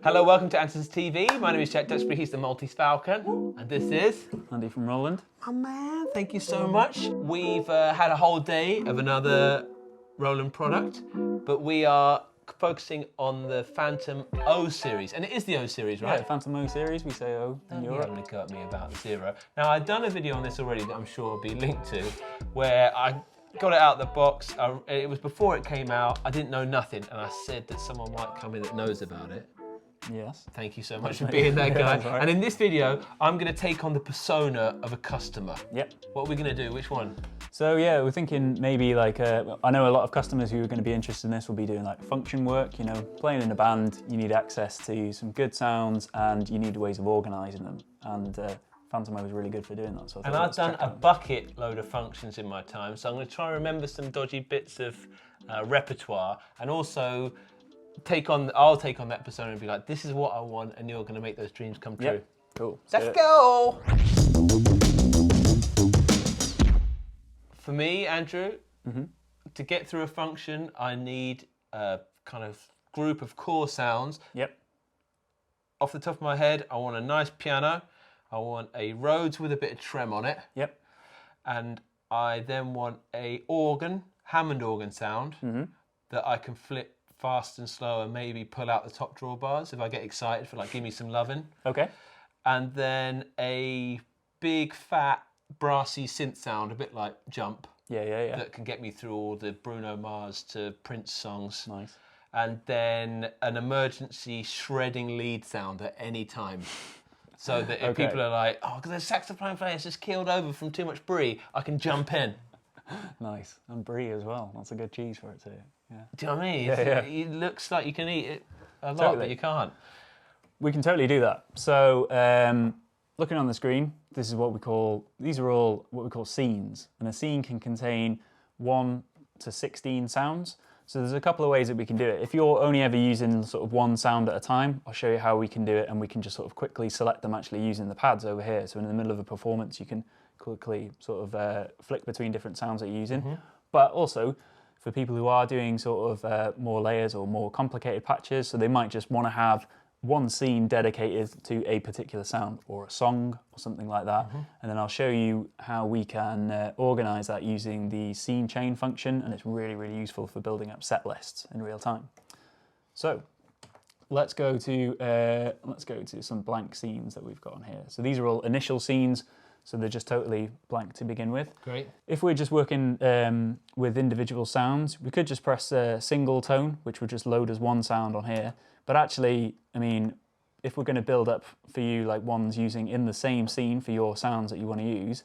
Hello, welcome to Answers TV. My name is Jack Duxbury, he's the Maltese Falcon. And this is... Andy from Roland. Oh man, thank you so much. We've had a whole day of another Roland product, but we are focusing on the Phantom O series. And it is the O series, right? Yeah, Phantom O series, we say O in You're Europe. having a go at me about zero. Now, I've done a video on this already that I'm sure will be linked to, where I got it out of the box. It was before it came out. I didn't know nothing, and I said that someone might come in that knows about it. Yes. Thank you so much for being that guy. Right. And in this video, I'm going to take on the persona of a customer. Yep. What are we going to do? Which one? So yeah, we're thinking maybe like, I know a lot of customers who are going to be interested in this will be doing like function work, you know, playing in a band, you need access to some good sounds and you need ways of organising them. And Phantom O is really good for doing that. So and I've done a bucket load of functions in my time, so I'm going to try and remember some dodgy bits of repertoire, and also I'll take on that persona and be like, this is what I want, and you're going to make those dreams come true. Yep. Cool. Let's go! For me, Andrew, to get through a function, I need a kind of group of core sounds. Yep. Off the top of my head, I want a nice piano. I want a Rhodes with a bit of trem on it. Yep. And I then want a organ, Hammond organ sound, that I can flip fast and slow and maybe pull out the top drawbars if I get excited for like, give me some lovin'. Okay. And then a big fat brassy synth sound, a bit like Jump. Yeah. That can get me through all the Bruno Mars to Prince songs. Nice. And then an emergency shredding lead sound at any time. So that if people are like, oh, because the saxophone player's just keeled over from too much brie, I can jump in. Nice. And brie as well. That's a good cheese for it too. Yeah. Do you know what I mean? Yeah. It looks like you can eat it a lot, Totally. but you can't. We can totally do that. So looking on the screen, these are all what we call scenes. And a scene can contain 1 to 16 sounds. So there's a couple of ways that we can do it. If you're only ever using sort of one sound at a time, I'll show you how we can do it, and we can just sort of quickly select them actually using the pads over here. So in the middle of a performance, you can quickly sort of flick between different sounds that you're using. But also, for people who are doing sort of more layers or more complicated patches, so they might just want to have one scene dedicated to a particular sound or a song or something like that. And then I'll show you how we can organize that using the scene chain function, and it's really, really useful for building up set lists in real time. So let's go to some blank scenes that we've got on here. So these are all initial scenes, so they're just totally blank to begin with. Great. If we're just working with individual sounds, we could just press a single tone, which would just load as one sound on here. But actually, I mean, if we're going to build up for you like ones using in the same scene for your sounds that you want to use,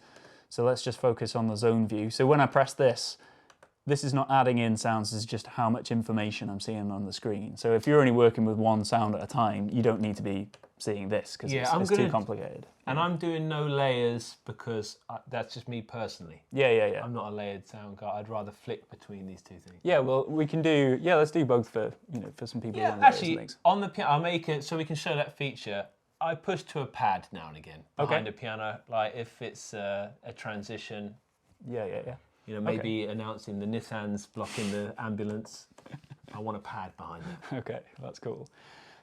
so let's just focus on the zone view. So when I press this is not adding in sounds, this is just how much information I'm seeing on the screen. So if you're only working with one sound at a time, you don't need to be seeing this because it's too complicated. And I'm doing no layers because that's just me personally. Yeah. I'm not a layered sound guy. I'd rather flick between these two things. Yeah, well, we can do, let's do both for some people. Yeah, who want actually, layers. on the piano, I'll make it so we can show that feature. I push to a pad now and again behind a piano, like if it's a transition. Yeah. You know, maybe announcing the Nissan's blocking the ambulance. I want a pad behind it. Okay, that's cool.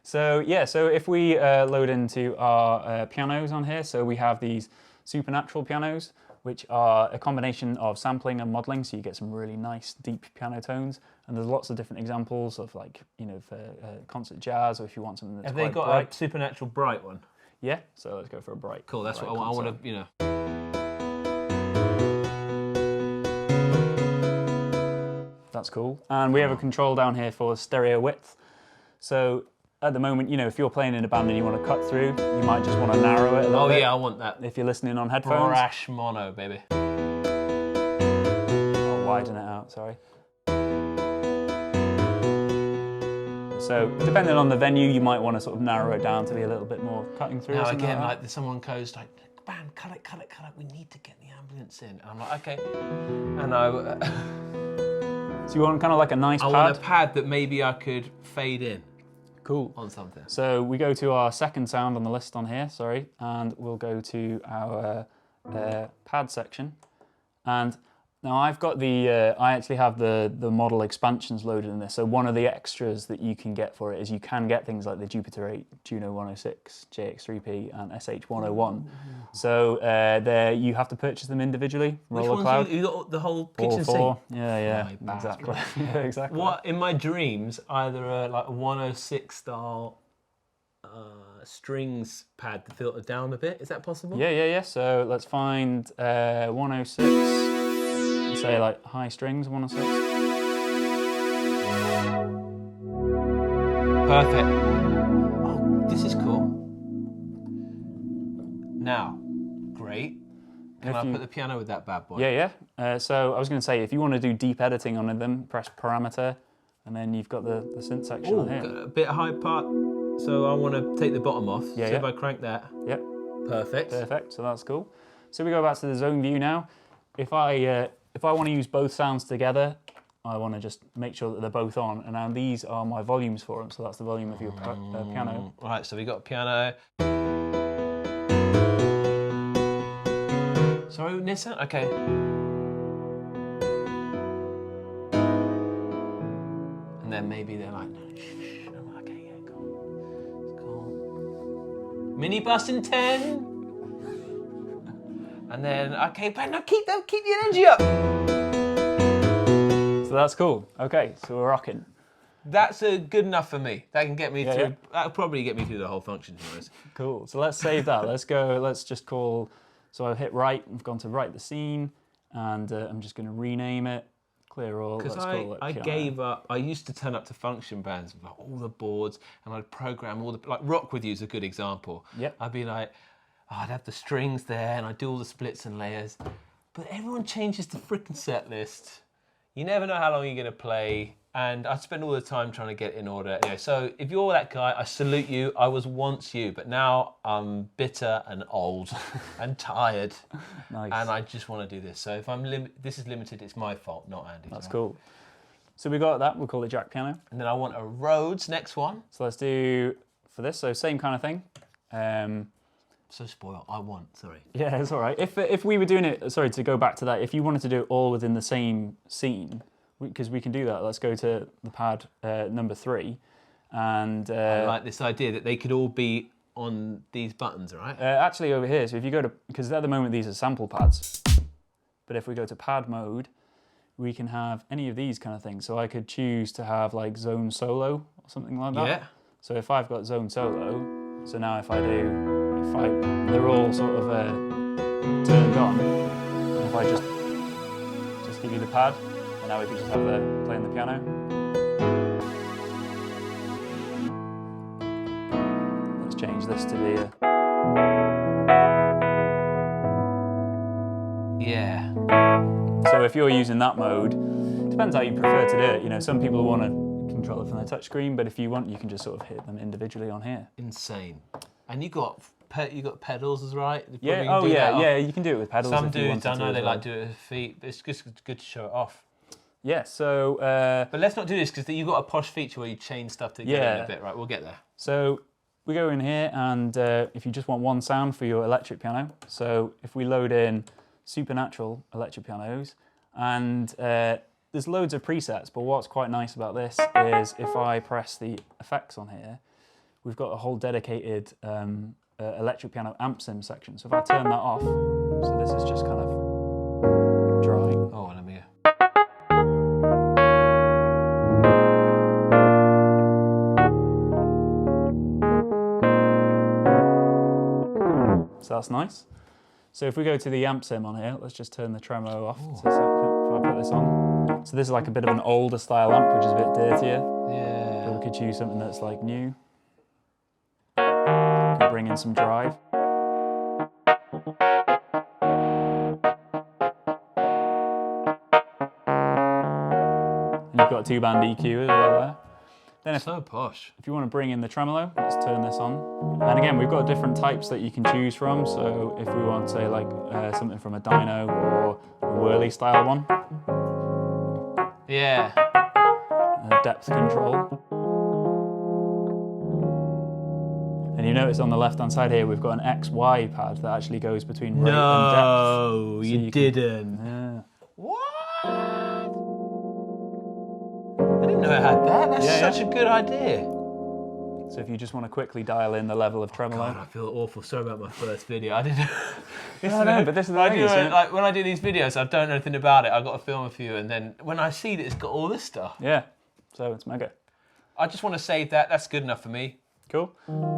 So if we load into our pianos on here, so we have these Supernatural pianos, which are a combination of sampling and modeling, so you get some really nice deep piano tones. And there's lots of different examples of like, for concert jazz, or if you want something that's Have quite they got bright. a Supernatural bright one? Yeah, so let's go for a bright. Cool, that's bright what I want to, That's cool. And we have a control down here for stereo width. So at the moment, if you're playing in a band and you want to cut through, you might just want to narrow it a little bit. Oh yeah, I want that. If you're listening on headphones. Brash mono, baby. I'll widen it out, sorry. So depending on the venue, you might want to sort of narrow it down to be a little bit more cutting through. Now or again, like someone goes like, "Bam, cut it, we need to get the ambulance in." And I'm like, okay. And so you want kind of like a nice pad? I want a pad that maybe I could fade in. Cool. On something. So we go to our second sound on the list on here, and we'll go to our pad section. And Now I've got I actually have the model expansions loaded in this. So one of the extras that you can get for it is you can get things like the Jupiter 8, Juno 106, JX3P, and SH101. So there you have to purchase them individually. Which Roller ones Cloud. you got the whole All kitchen four. sink? Yeah, My exactly. bastard. Yeah, exactly. What in my dreams, either like a 106 style strings pad to filter down a bit. Is that possible? Yeah. So let's find 106. Let's say like high strings 106. Perfect. Oh, this is cool. Now, great. Can I put the piano with that bad boy? Yeah. So I was going to say, if you want to do deep editing on them, press parameter, and then you've got the synth section Ooh, on here. got a bit of high part. So I want to take the bottom off. Yeah, so yeah. if I crank that. Yep. Perfect. Perfect. So that's cool. So we go back to the zone view now. If I want to use both sounds together, I want to just make sure that they're both on. And now these are my volumes for them. So that's the volume of your piano. Right, so we got a piano. Sorry, Nissa? Okay. And then maybe they're like, no, shh. I'm like, okay, yeah, cool. It's cool. Mini bus in 10. And then, okay, but no, keep the energy up. So that's cool. Okay, so we're rocking. That's good enough for me. That can get me through. Yeah. That'll probably get me through the whole function, to be honest. Cool. So let's save that. Let's just call. So I've hit write. I've gone to write the scene, and I'm just going to rename it. Clear all. Because I gave up. I used to turn up to function bands with all the boards, and I'd program all the like Rock With You is a good example. Yep. I'd be like, I'd have the strings there, and I'd do all the splits and layers. But everyone changes the freaking set list. You never know how long you're going to play, and I spend all the time trying to get it in order. Anyway, so if you're that guy, I salute you. I was once you, but now I'm bitter and old and tired, Nice. and I just want to do this. So if this is limited, it's my fault, not Andy's. That's right? cool. So we got that. We'll call it Jack Piano. And then I want a Rhodes next one. So let's do for this. So same kind of thing. So spoiled. Sorry. Yeah, it's all right. If we were doing it, sorry, to go back to that, if you wanted to do it all within the same scene, because we can do that. Let's go to the pad number 3, and I like this idea that they could all be on these buttons, right? actually over here. So if you go to, because at the moment these are sample pads, but if we go to pad mode, we can have any of these kind of things. So I could choose to have like zone solo or something like that. Yeah. So if I've got zone solo, so now they're all sort of turned on. And if I just give you the pad, and now we can just have playing the piano. Let's change this to the. Yeah. So if you're using that mode, depends how you prefer to do it. You know, some people want to control it from their touchscreen, but if you want, you can just sort of hit them individually on here. Insane. And you got pedals, is right? Yeah. Probably can do that You can do it with pedals. Some if you dudes, wanted I to know as they well. like do it with feet, but it's just good to show it off. Yeah. So. But let's not do this because you've got a posh feature where you chain stuff together in a bit, right? We'll get there. So we go in here, and if you just want one sound for your electric piano, so if we load in Supernatural electric pianos, and there's loads of presets, but what's quite nice about this is if I press the effects on here, we've got a whole dedicated electric piano amp sim section. So if I turn that off, so this is just kind of dry. Oh, let me. So that's nice. So if we go to the amp sim on here, let's just turn the tremolo off. So if I put this on. So this is like a bit of an older style amp, which is a bit dirtier. Yeah. So we could choose something that's like new. We could bring in some drive. And you've got a 2-band EQ as well there. Then So posh. if you want to bring in the tremolo, let's turn this on. And again, we've got different types that you can choose from. So if we want, say, like something from a dyno or a whirly style one, Yeah. depth control. And you notice on the left-hand side here, we've got an XY pad that actually goes between rate and depth. No, So you you can- didn't. Yeah. What? know had that. That's Yeah, such a good idea. So if you just want to quickly dial in the level of tremolo. God, I feel awful. Sorry about my first video. I didn't. No, but this is the I thing, do, isn't it? like when I do these videos, I don't know anything about it. I've got to film a few, and then when I see that it's got all this stuff, Yeah, so it's mega. I just want to save that. That's good enough for me. Cool.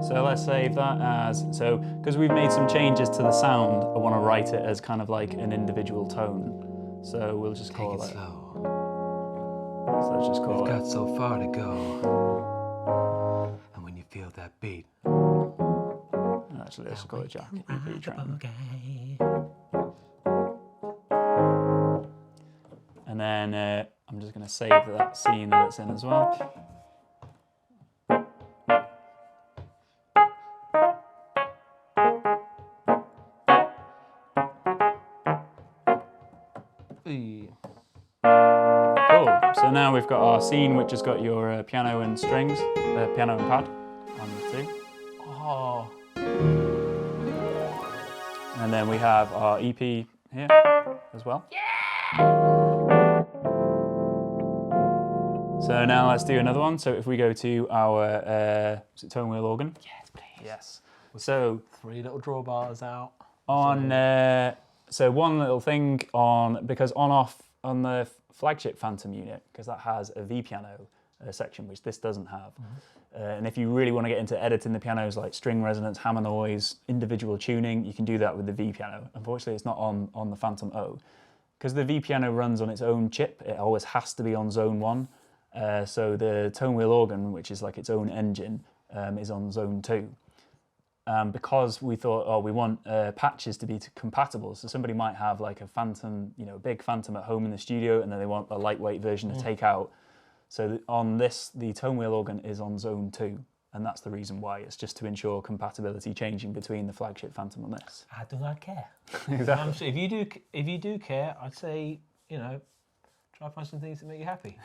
So let's save that as, so because we've made some changes to the sound, I want to write it as kind of like an individual tone. So we'll just call it. slow. So let's just call it. So far to go. And when you feel that beat. Actually, let's call it Jack EP Trem. And then I'm just going to save that scene that it's in as well. Cool. So now we've got our scene, which has got your piano and strings, piano and pad on the two. Oh. And then we have our EP here as well. So now let's do another one. So if we go to our is it tone wheel organ? Yes, please. Yes. So 3 little drawbars out. on so one little thing on, because on off on the flagship Phantom unit, because that has a V piano section, which this doesn't have. And if you really want to get into editing the pianos, like string resonance, hammer noise, individual tuning, you can do that with the V piano. Unfortunately, it's not on the Phantom O. Because the V piano runs on its own chip, it always has to be on zone 1. So the tone wheel organ, which is like its own engine, is on zone 2. Because we thought, oh, we want patches to be compatible. So somebody might have like a Phantom, a big Phantom at home in the studio, and then they want a lightweight version to take out. So on this, the tone wheel organ is on zone 2, and that's the reason why. It's just to ensure compatibility changing between the flagship Phantom and this. I do not care. Exactly. So if you do care, I'd say, try to find some things that make you happy.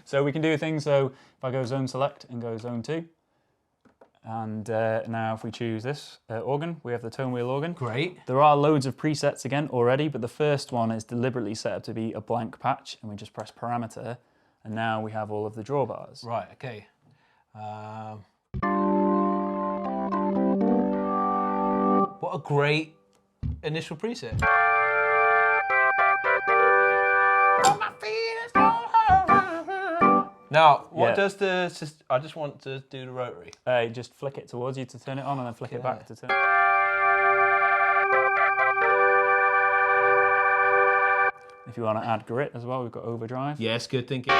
So we can do things. So if I go zone select and go zone 2, and now if we choose this organ, we have the tone wheel organ. Great. There are loads of presets again already, but the first one is deliberately set up to be a blank patch, and we just press parameter, and now we have all of the drawbars. Right, okay. What a great initial preset. Now, what does I just want to do the rotary. Just flick it towards you to turn it on, and then flick it back to turn. If you want to add grit as well, we've got overdrive. Yes, good thinking.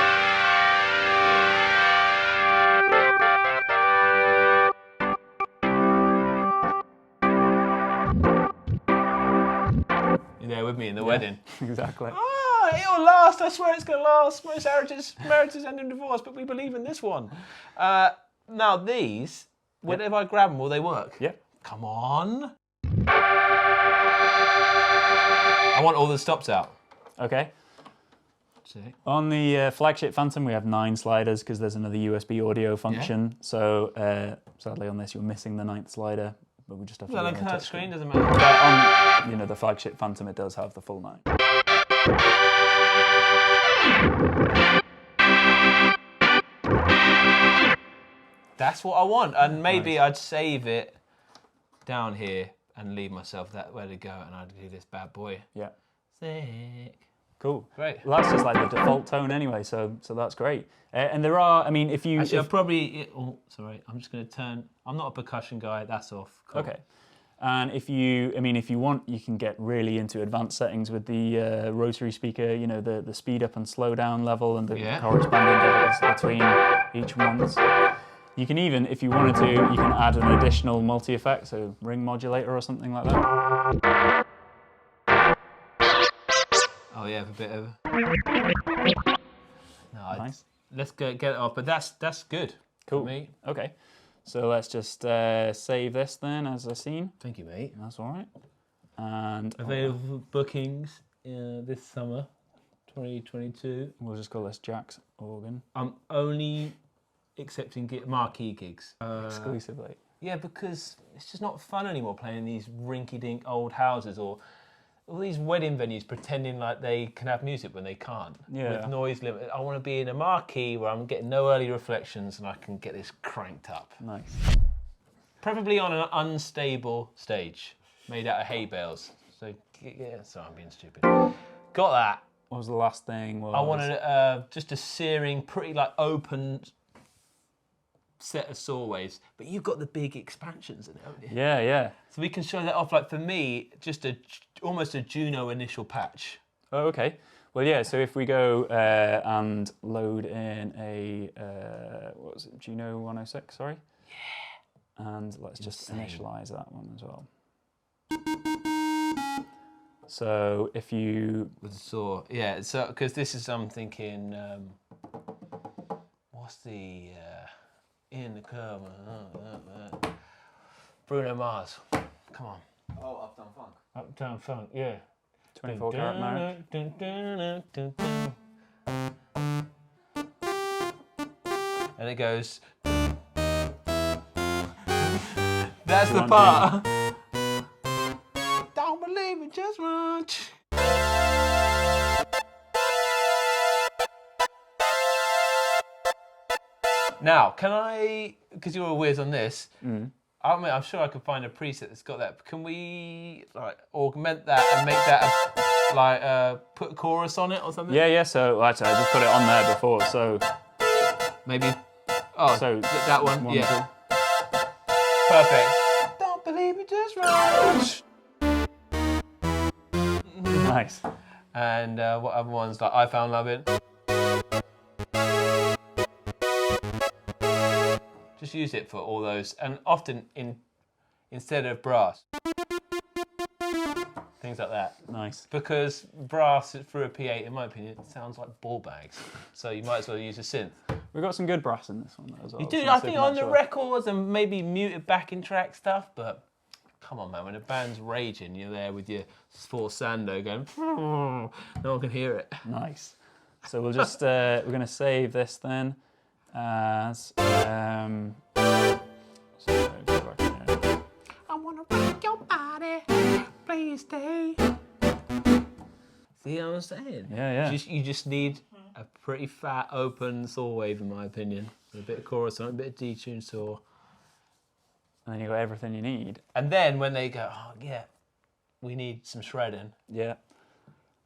You're there with me in the wedding. Exactly. Oh, it'll last. I swear it's going to last. Most marriages end in divorce, but we believe in this one. Now these, whenever I grab them, will they work? Yep. Come on. I want all the stops out. Okay. See. On the flagship Phantom, we have 9 sliders because there's another USB audio function. So sadly on this, you're missing the 9th slider, but we just have to. Well, do on it on the the touch touch screen screen. doesn't matter. But on the flagship Phantom, it does have the full 9. That's what I want, and maybe I'd save it down here and leave myself that where to go, and I'd do this bad boy. Yeah. Sick. Cool. Great. Well, that's just like the default tone anyway, so that's great. And there are, I mean, if you... Actually, I'll probably... Oh, sorry. I'm just going to turn... I'm not a percussion guy. That's off. Cool. Okay. And if you want, you can get really into advanced settings with the rotary speaker, the speed up and slow down level and the corresponding levels between each ones. You can even, if you wanted to, you can add an additional multi-effect, so ring modulator or something like that. Oh yeah, a bit of... No, Nice. Let's get it off, but that's good. Cool. For me. Okay. So let's just save this then as a scene. Thank you, mate. That's all right. And Available bookings this summer, 2022. we'll just call this Jack's organ I'm only accepting marquee gigs. exclusively. Yeah, because it's just not fun anymore playing these rinky-dink old houses or all these wedding venues pretending like they can have music when they can't. Yeah. With noise limit. I want to be in a marquee where I'm getting no early reflections and I can get this cranked up. Nice. Preferably on an unstable stage made out of hay bales. So, yeah, sorry, I'm being stupid. Got that. What was the last thing? I wanted just a searing, pretty like open set of sawways, but you've got the big expansions in it, haven't you? Yeah, yeah. So we can show that off. Like for me, just almost a Juno initial patch. Oh, okay. Well, yeah. So if we go and load in a what was it, Juno 106? Sorry. Yeah. And let's just initialize that one as well. So if you With the saw, yeah. So because this is, I'm thinking, what's the in the curve? Bruno Mars. Come on. Oh, Uptown Funk. Uptown Funk, yeah. 24 karat marriage. And it goes. That's the part. Don't believe it, just watch. Now, can I, because you're a whiz on this, I mean, I'm sure I could find a preset that's got that. Can we like augment that and make that put a chorus on it or something? Yeah, yeah. So actually, I just put it on there before. So Maybe. Oh, So, that one. one, Yeah. Perfect. Don't believe me, just watch. nice. And what other ones? Like I Found Loving. Just use it for all those, and often instead of brass, things like that. Nice. Because brass through a P8, in my opinion, it sounds like ball bags. So you might as well use a synth. We've got some good brass in this one as well. You do, some I think, on the Supernatural. records and maybe muted backing track stuff, but come on, man, when a band's raging, you're there with your four Sando going, no one can hear it. Nice. So we'll just we're going to save this then as so go back here. I wanna rock your body, please stay. See what I'm saying? Yeah, yeah. You just need a pretty fat open saw wave, in my opinion, with a bit of chorus on it, a bit of detune saw. And then you've got everything you need. And then when they go, oh yeah, we need some shredding. Yeah.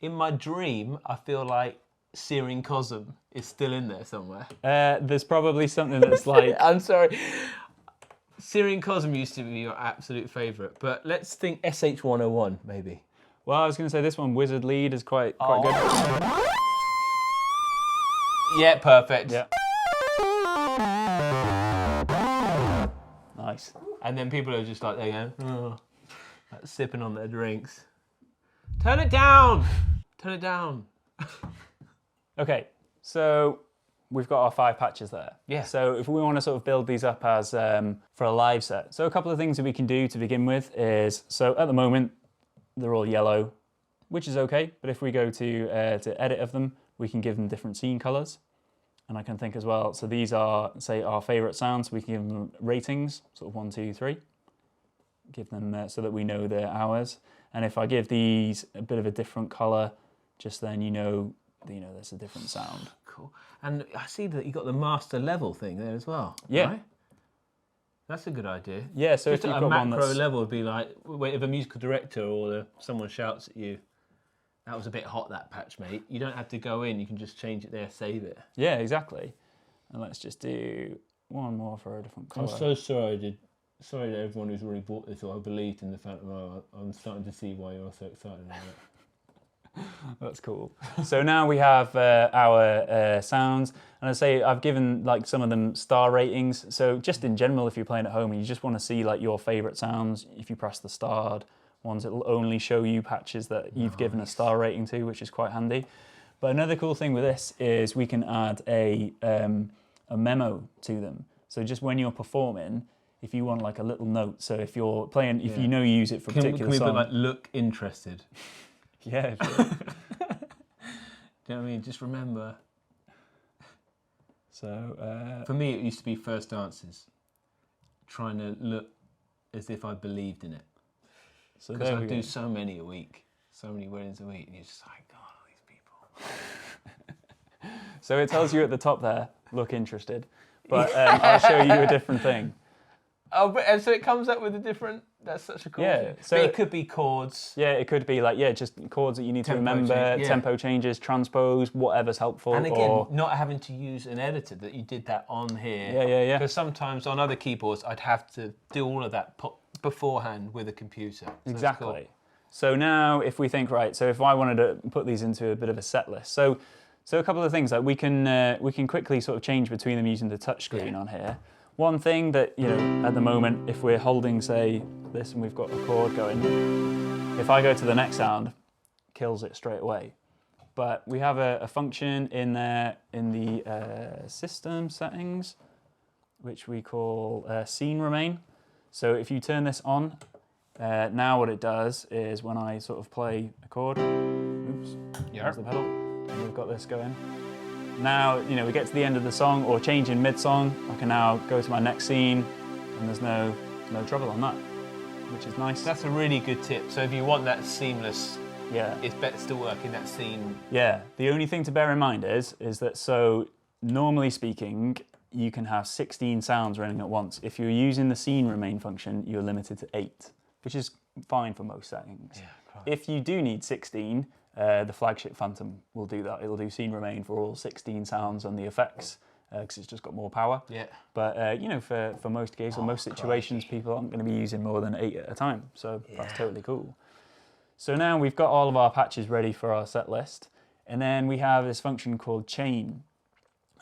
In my dream, I feel like Searing Cosm is still in there somewhere. There's probably something that's like I'm sorry. Searing Cosm used to be your absolute favourite, but let's think SH101 maybe. well, I was going to say this one, Wizard Lead, is quite good. Yeah, perfect. Yeah. Nice. And then people are just like, they're going, oh, like sipping on their drinks. Turn it down! Turn it down. Okay, so we've got our 5 patches there. Yeah. So if we want to sort of build these up as for a live set, so a couple of things that we can do to begin with is, so at the moment, they're all yellow, which is okay, but if we go to edit of them, we can give them different scene colors. And I can think as well, so these are, say, our favorite sounds, we can give them ratings, sort of 1, 2, 3. Give them so that we know they're ours. And if I give these a bit of a different color, just then you know there's a different sound. Cool. And I see that you got the master level thing there as well. Yeah. Right? That's a good idea. Yeah, so Just if you've a got one macro that's... level would be like, if a musical director or someone shouts at you, that was a bit hot, that patch, mate. You don't have to go in, you can just change it there, save it. Yeah, exactly. And let's just do one more for a different colour. I'm so sorry, sorry to everyone who's already bought this or I believed in the Phantom Hour. I'm starting to see why you're so excited about it. That's cool. So now we have our sounds, and I say I've given like some of them star ratings. So just in general, if you're playing at home and you just want to see like your favourite sounds, if you press the starred ones, it'll only show you patches that you've given a star rating to, which is quite handy. But another cool thing with this is we can add a memo to them. So just when you're performing, if you want like a little note, so if you're playing, if you know you use it for a particular Can we song. put like, look interested? Yeah, sure. Do you know what I mean? Just remember. So For me, it used to be first dances, trying to look as if I believed in it. so Because there I we do go. so many a week. so many weddings a week, and you're just like, God, all these people. So it tells you at the top there, look interested. But I'll show you a different thing. Oh, and so it comes up with a different. That's such a cool Yeah, thing. so But it could be chords. Yeah, it could be like, just chords that you need to Tempo remember, change, yeah. tempo changes, transpose, whatever's helpful. And again, or, not having to use an editor, that you did that on here. Yeah. Because sometimes on other keyboards, I'd have to do all of that beforehand with a computer. So it's Exactly. cool. So now if we think, right, so if I wanted to put these into a bit of a set list. So a couple of things, like we can quickly sort of change between them using the touchscreen on here. One thing that, at the moment, if we're holding, say, this and we've got a chord going, if I go to the next sound, kills it straight away. But we have a function in there in the system settings, which we call scene remain. So if you turn this on, now what it does is when I sort of play a chord, oops, there's the pedal, and we've got this going. Now, we get to the end of the song or change in mid-song, I can now go to my next scene and there's no trouble on that, which is nice. That's a really good tip. So if you want that seamless, Yeah. it's better to work in that scene. Yeah. The only thing to bear in mind is that, so normally speaking, you can have 16 sounds running at once. If you're using the scene remain function, you're limited to 8, which is fine for most settings. Yeah, If you do need 16, the flagship Phantom will do that. It'll do scene remain for all 16 sounds and the effects, because it's just got more power. Yeah. But for most gigs or most situations, people aren't going to be using more than 8 at a time. So that's totally cool. So now we've got all of our patches ready for our set list. And then we have this function called chain.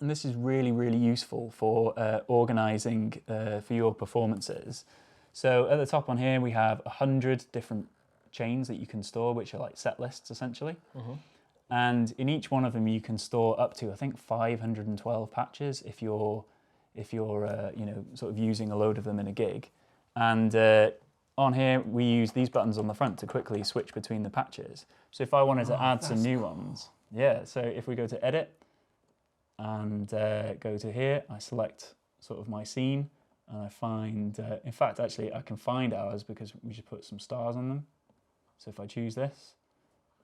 And this is really, really useful for organizing for your performances. So at the top on here, we have 100 different chains that you can store, which are like set lists essentially. And in each one of them, you can store up to, I think, 512 patches if you're sort of using a load of them in a gig. And on here, we use these buttons on the front to quickly switch between the patches. So if I wanted to add some new ones, so if we go to edit and go to here, I select sort of my scene and I find, in fact, actually, I can find ours because we just put some stars on them. So if I choose this,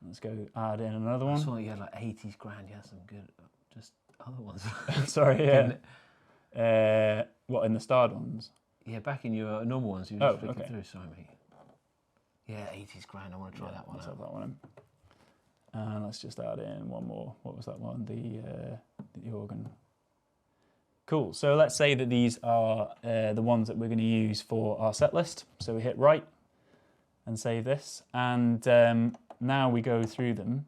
let's go add in another one. I saw you had like 80s grand, you had some good, just other ones. Sorry, yeah. What, in the starred ones? Yeah, back in your normal ones, you were just flicking through, sorry mate. Yeah, 80s grand, I want to try that one Let's out. have that one in. And let's just add in one more. What was that one? The organ. Cool, so let's say that these are the ones that we're going to use for our set list. So we hit right and save this. And now we go through them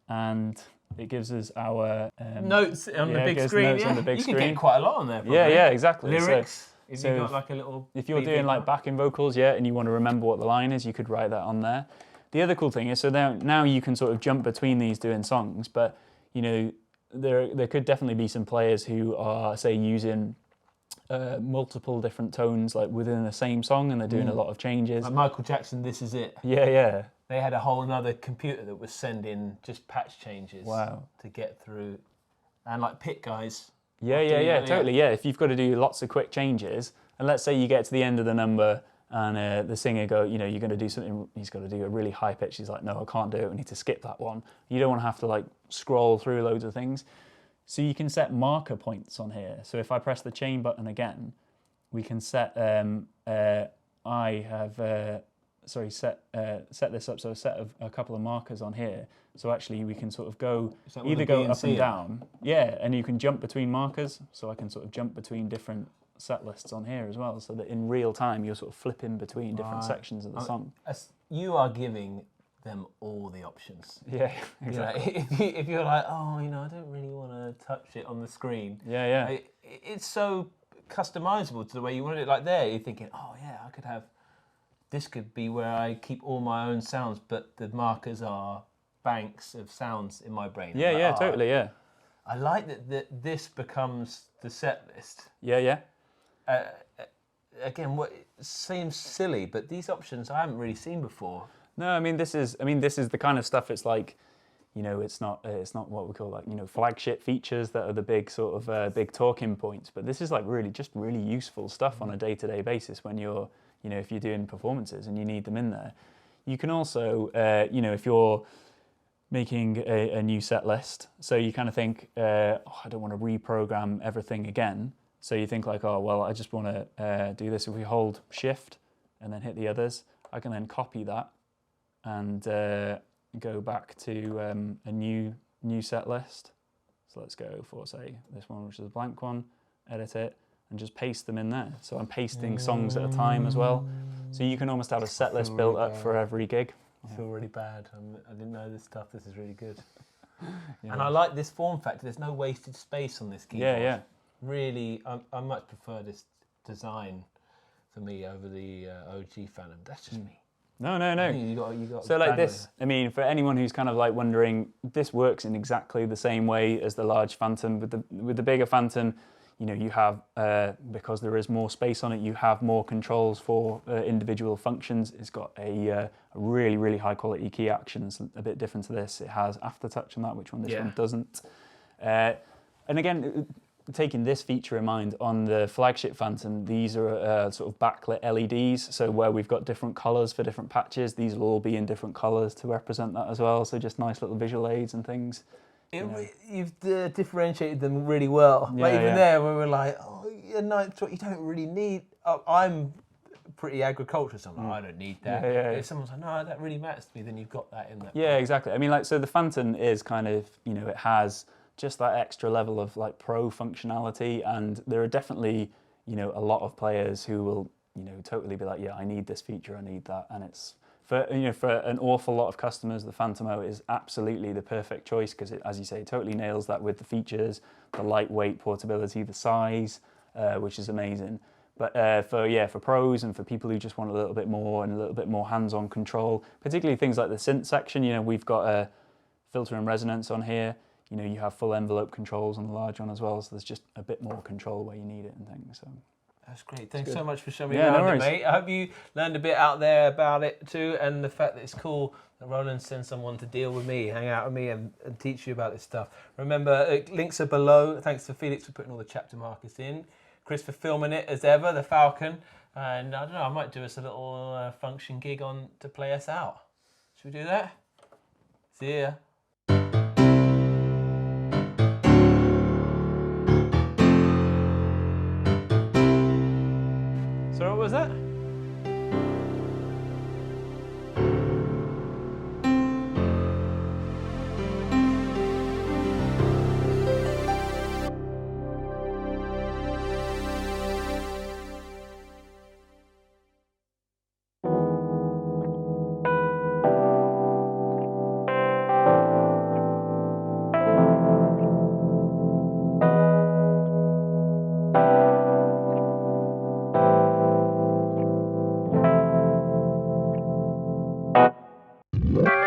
and it gives us our notes on the big screen. Notes on the big you screen. could get quite a lot on there. Probably. Yeah, exactly. Lyrics. If so you've got like a little. If you're doing like backing vocals, and you want to remember what the line is, you could write that on there. The other cool thing is, so now you can sort of jump between these doing songs, but there could definitely be some players who are, say, using multiple different tones like within the same song, and they're doing a lot of changes. Like Michael Jackson, This Is It. Yeah. They had a whole another computer that was sending just patch changes. Wow. To get through, and like pit guys. Yeah, totally. Yeah, if you've got to do lots of quick changes, and let's say you get to the end of the number and the singer you're going to do something, he's got to do a really high pitch, he's like, no, I can't do it, we need to skip that one. You don't want to have to like scroll through loads of things. So you can set marker points on here. So if I press the chain button again, we can set, set this up, so a set of a couple of markers on here. So actually we can sort of go, either go up and down. Yeah, and you can jump between markers. So I can sort of jump between different set lists on here as well, so that in real time you're sort of flipping between different sections of the song. You are giving them all the options. Yeah, exactly. If you're like, oh, I don't really want to touch it on the screen. Yeah. It's so customizable to the way you want it. Like there, you're thinking, oh yeah, I could have. This could be where I keep all my own sounds, but the markers are banks of sounds in my brain. Yeah, totally. Yeah. I like that this becomes the set list. Yeah. Again, what seems silly, but these options I haven't really seen before. No, I mean this is the kind of stuff. It's like, it's not what we call like flagship features that are the big sort of big talking points. But this is like really useful stuff on a day-to-day basis when you're if you're doing performances and you need them in there. You can also, if you're making a new set list, so you kind of think, I don't want to reprogram everything again. So you think like, oh, well, I just want to do this. If we hold Shift and then hit the others, I can then copy that and go back to a new set list. So let's go for, say, this one, which is a blank one, edit it, and just paste them in there. So I'm pasting songs at a time as well. So you can almost have a set list built up for every gig. I feel really bad. I didn't know this stuff. This is really good. And I like this form factor. There's no wasted space on this keyboard. Yeah. Really, I much prefer this design for me over the OG Phantom. That's just me. No. You got So like this, I mean, for anyone who's kind of like wondering, this works in exactly the same way as the large Phantom. With the bigger Phantom, you have, because there is more space on it, you have more controls for individual functions. It's got a really, really high quality key actions, a bit different to this. It has aftertouch on that, which this one doesn't. And again, taking this feature in mind, on the flagship Phantom, these are sort of backlit LEDs. So where we've got different colors for different patches, these will all be in different colors to represent that as well. So just nice little visual aids and things. You've differentiated them really well. Even there, where we're like, oh, no, you don't really need. I'm pretty agricultural, so I'm like, I don't need that. If someone's like, no, that really matters to me, then you've got that in there. Yeah, exactly. I mean, like, so the Phantom is kind of, it has just that extra level of like pro functionality, and there are definitely, a lot of players who will, totally be like, yeah, I need this feature, I need that, and it's. For an awful lot of customers, the Phantom O is absolutely the perfect choice because it, as you say, totally nails that with the features, the lightweight portability, the size, which is amazing. But for pros and for people who just want a little bit more and a little bit more hands-on control, particularly things like the synth section, we've got a filter and resonance on here. You have full envelope controls on the large one as well, so there's just a bit more control where you need it and things. So. That's great. Thanks so much for showing me around it, mate. I hope you learned a bit out there about it too, and the fact that it's cool that Roland sends someone to deal with me, hang out with me, and teach you about this stuff. Remember, links are below. Thanks to Felix for putting all the chapter markers in. Chris for filming it as ever, the Falcon. And I don't know, I might do us a little function gig on to play us out. Should we do that? See ya. So what was that? Bye.